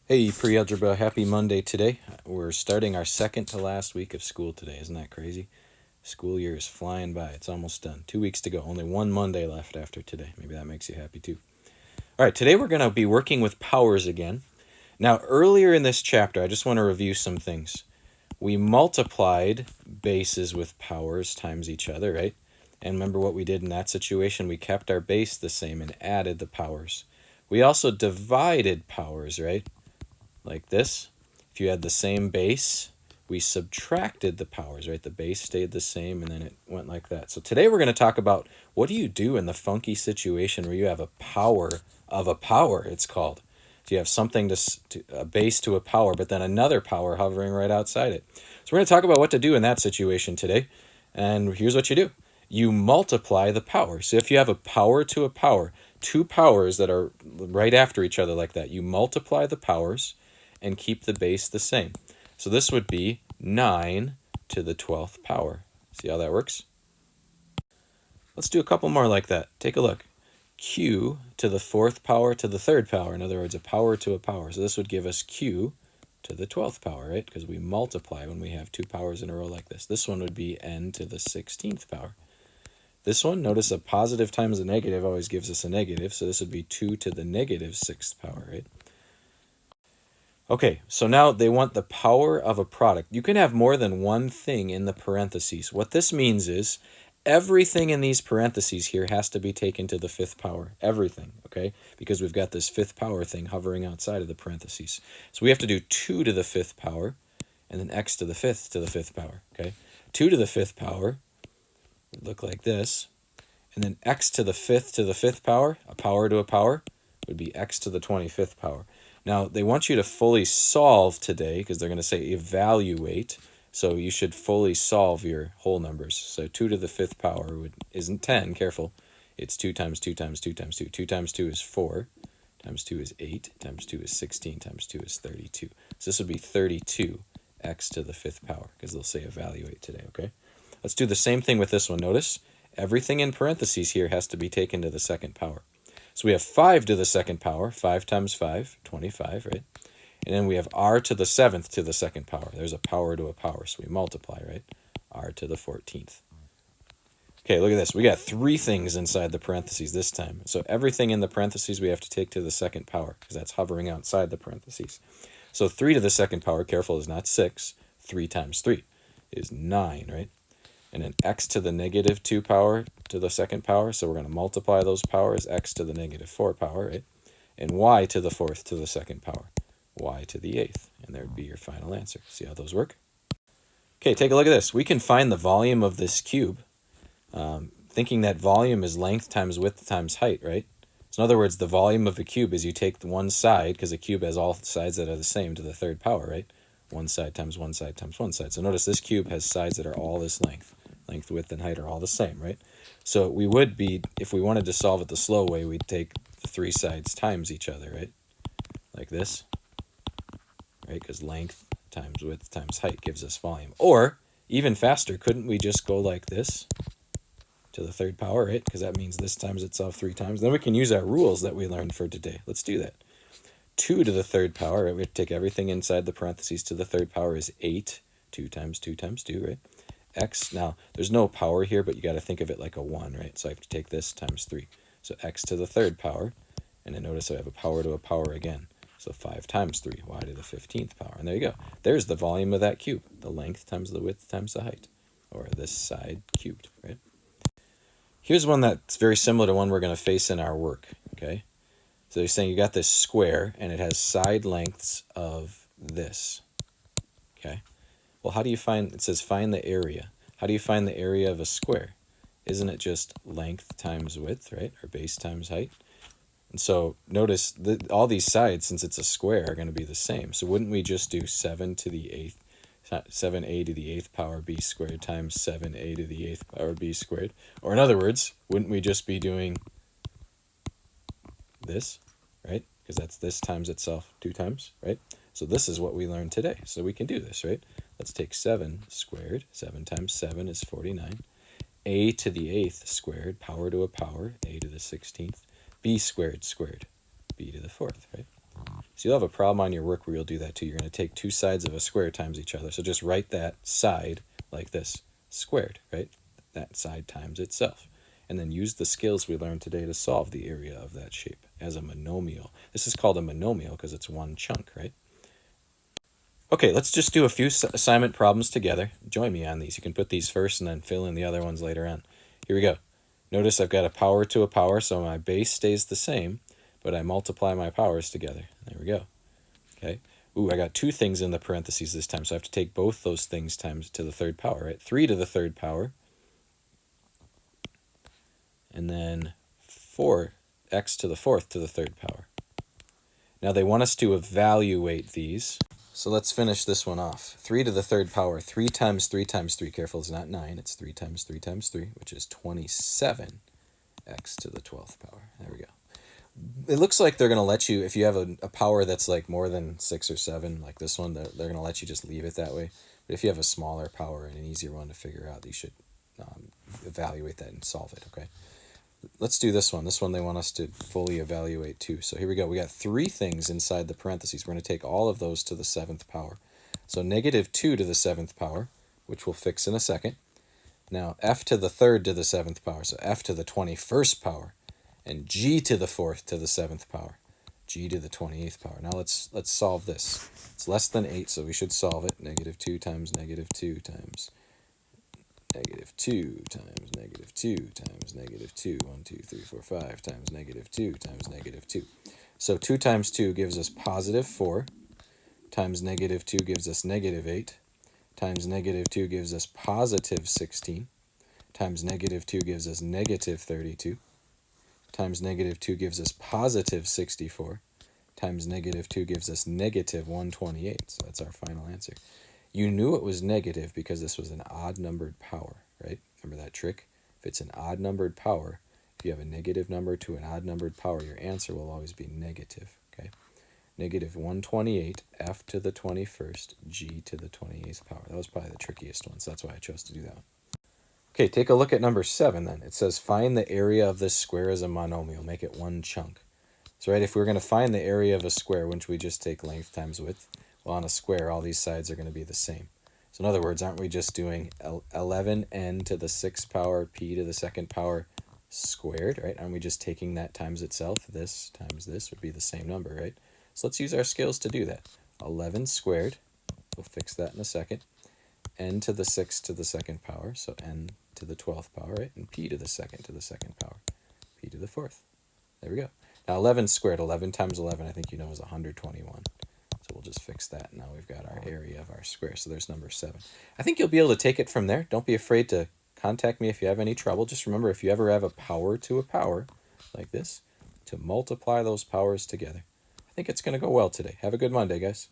Hey, pre-algebra, happy Monday today. We're starting our second to last week of school today. Isn't that crazy? School year is flying by. It's almost done. 2 weeks to go. Only one Monday left after today. Maybe that makes you happy too. All right, today we're going to be working with powers again. Now, earlier in this chapter, I just want to review some things. We multiplied bases with powers times each other, right? And remember what we did in that situation? We kept our base the same and added the powers. We also divided powers, right? Like this. If you had the same base, we subtracted the powers, right? The base stayed the same and then it went like that. So today we're going to talk about what do you do in the funky situation where you have a power of a power, it's called. So you have something to a base to a power, but then another power hovering right outside it. So we're going to talk about what to do in that situation today. And here's what you do. You multiply the power. So if you have a power to a power, two powers that are right after each other like that, you multiply the powers and keep the base the same. So this would be 9 to the 12th power. See how that works? Let's do a couple more like that. Take a look. Q to the 4th power to the 3rd power. In other words, a power to a power. So this would give us Q to the 12th power, right? Because we multiply when we have two powers in a row like this. This one would be n to the 16th power. This one, notice a positive times a negative always gives us a negative. So this would be 2 to the negative 6th power, right? Okay, so now they want the power of a product. You can have more than one thing in the parentheses. What this means is everything in these parentheses here has to be taken to the 5th power. Everything, okay? Because we've got this 5th power thing hovering outside of the parentheses. So we have to do 2 to the 5th power and then x to the 5th power, okay? 2 to the 5th power would look like this. And then x to the 5th power, a power to a power, would be x to the 25th power. Now, they want you to fully solve today because they're going to say evaluate. So you should fully solve your whole numbers. So 2 to the 5th power isn't 10, careful. It's 2 times 2 times 2 times 2. 2 times 2 is 4, times 2 is 8, times 2 is 16, times 2 is 32. So this would be 32 x to the 5th power because they'll say evaluate today, okay? Let's do the same thing with this one. Notice everything in parentheses here has to be taken to the 2nd power. So we have 5 to the 2nd power, 5 times 5, 25, right? And then we have r to the 7th to the 2nd power. There's a power to a power, so we multiply, right? R to the 14th. Okay, look at this. We got 3 things inside the parentheses this time. So everything in the parentheses we have to take to the 2nd power because that's hovering outside the parentheses. So 3 to the 2nd power, careful, is not 6. 3 times 3 is 9, right? And then x to the negative 2 power to the 2nd power. So we're going to multiply those powers, x to the negative 4 power, right? And y to the 4th to the 2nd power, y to the 8th. And there would be your final answer. See how those work? Okay, take a look at this. We can find the volume of this cube, thinking that volume is length times width times height, right? So in other words, the volume of a cube is you take one side, because a cube has all sides that are the same, to the 3rd power, right? One side times one side times one side. So notice this cube has sides that are all this length. Length, width, and height are all the same, right? So we would be, if we wanted to solve it the slow way, we'd take the 3 sides times each other, right? Like this, right? Because length times width times height gives us volume. Or, even faster, couldn't we just go like this to the 3rd power, right? Because that means this times itself 3 times. Then we can use our rules that we learned for today. Let's do that. 2 to the 3rd power, right? We have to take everything inside the parentheses to the 3rd power is 8. 2 times 2 times 2, right? X, now there's no power here, but you got to think of it like a 1, right? So I have to take this times 3. So x to the 3rd power, and then notice I have a power to a power again. So 5 times 3, y to the 15th power. And there you go. There's the volume of that cube, the length times the width times the height, or this side cubed, right? Here's one that's very similar to one we're going to face in our work, okay? So you're saying you got this square, and it has side lengths of this, okay? Well, how do you find, it says find the area. How do you find the area of a square? Isn't it just length times width, right? Or base times height? And so notice that all these sides, since it's a square, are going to be the same. So wouldn't we just do 7 to the 8th, 7a to the 8th power b squared times 7a to the 8th power b squared? Or in other words, wouldn't we just be doing this, right? Because that's this times itself 2 times, right? So this is what we learned today. So we can do this, right? Let's take 7 squared. 7 times 7 is 49. A to the 8th squared, power to a power, a to the 16th. B squared squared, b to the 4th, right? So you'll have a problem on your work where you'll do that too. You're going to take two sides of a square times each other. So just write that side like this, squared, right? That side times itself. And then use the skills we learned today to solve the area of that shape as a monomial. This is called a monomial because it's one chunk, right? Okay, let's just do a few assignment problems together. Join me on these. You can put these first and then fill in the other ones later on. Here we go. Notice I've got a power to a power, so my base stays the same, but I multiply my powers together. There we go. Okay. Ooh, I got two things in the parentheses this time, so I have to take both those things times to the third power, right? 3 to the third power. And then 4x to the fourth to the third power. Now they want us to evaluate these. So let's finish this one off. 3 to the third power, 3 times 3 times 3. Careful, it's not 9. It's 3 times 3 times 3, which is 27x to the 12th power. There we go. It looks like they're going to let you, if you have a power that's like more than 6 or 7, like this one, they're going to let you just leave it that way. But if you have a smaller power and an easier one to figure out, you should evaluate that and solve it, okay? Let's do this one. This one they want us to fully evaluate too. So here we go. We got 3 things inside the parentheses. We're going to take all of those to the 7th power. So negative 2 to the 7th power, which we'll fix in a second. Now f to the 3rd to the 7th power. So f to the 21st power. And g to the 4th to the 7th power. G to the 28th power. Now let's solve this. It's less than 8, so we should solve it. Negative 2 times negative 2 times negative 2 times negative 2 times negative 2. 1, 2, 3, 4, 5 times negative 2 times negative 2. So 2 times 2 gives us positive 4, times negative 2 gives us negative 8, times negative 2 gives us positive 16, times negative 2 gives us negative 32, times negative 2 gives us positive 64, times negative 2 gives us negative 128. So that's our final answer. You knew it was negative because this was an odd-numbered power, right? Remember that trick? If it's an odd-numbered power, if you have a negative number to an odd-numbered power, your answer will always be negative, okay? Negative 128, f to the 21st, g to the 28th power. That was probably the trickiest one, so that's why I chose to do that one. Okay, take a look at number 7 then. It says find the area of this square as a monomial. Make it one chunk. So right, if we're going to find the area of a square, wouldn't we just take length times width? Well, on a square, all these sides are going to be the same. So in other words, aren't we just doing 11n to the 6th power, p to the 2nd power squared, right? Aren't we just taking that times itself? This times this would be the same number, right? So let's use our skills to do that. 11 squared, we'll fix that in a second. N to the 6th to the 2nd power, so n to the 12th power, right? And p to the 2nd to the 2nd power, p to the 4th. There we go. Now 11 squared, 11 times 11, I think you know is 121. So we'll just fix that. Now we've got our area of our square. So there's number 7. I think you'll be able to take it from there. Don't be afraid to contact me if you have any trouble. Just remember, if you ever have a power to a power like this, to multiply those powers together. I think it's going to go well today. Have a good Monday, guys.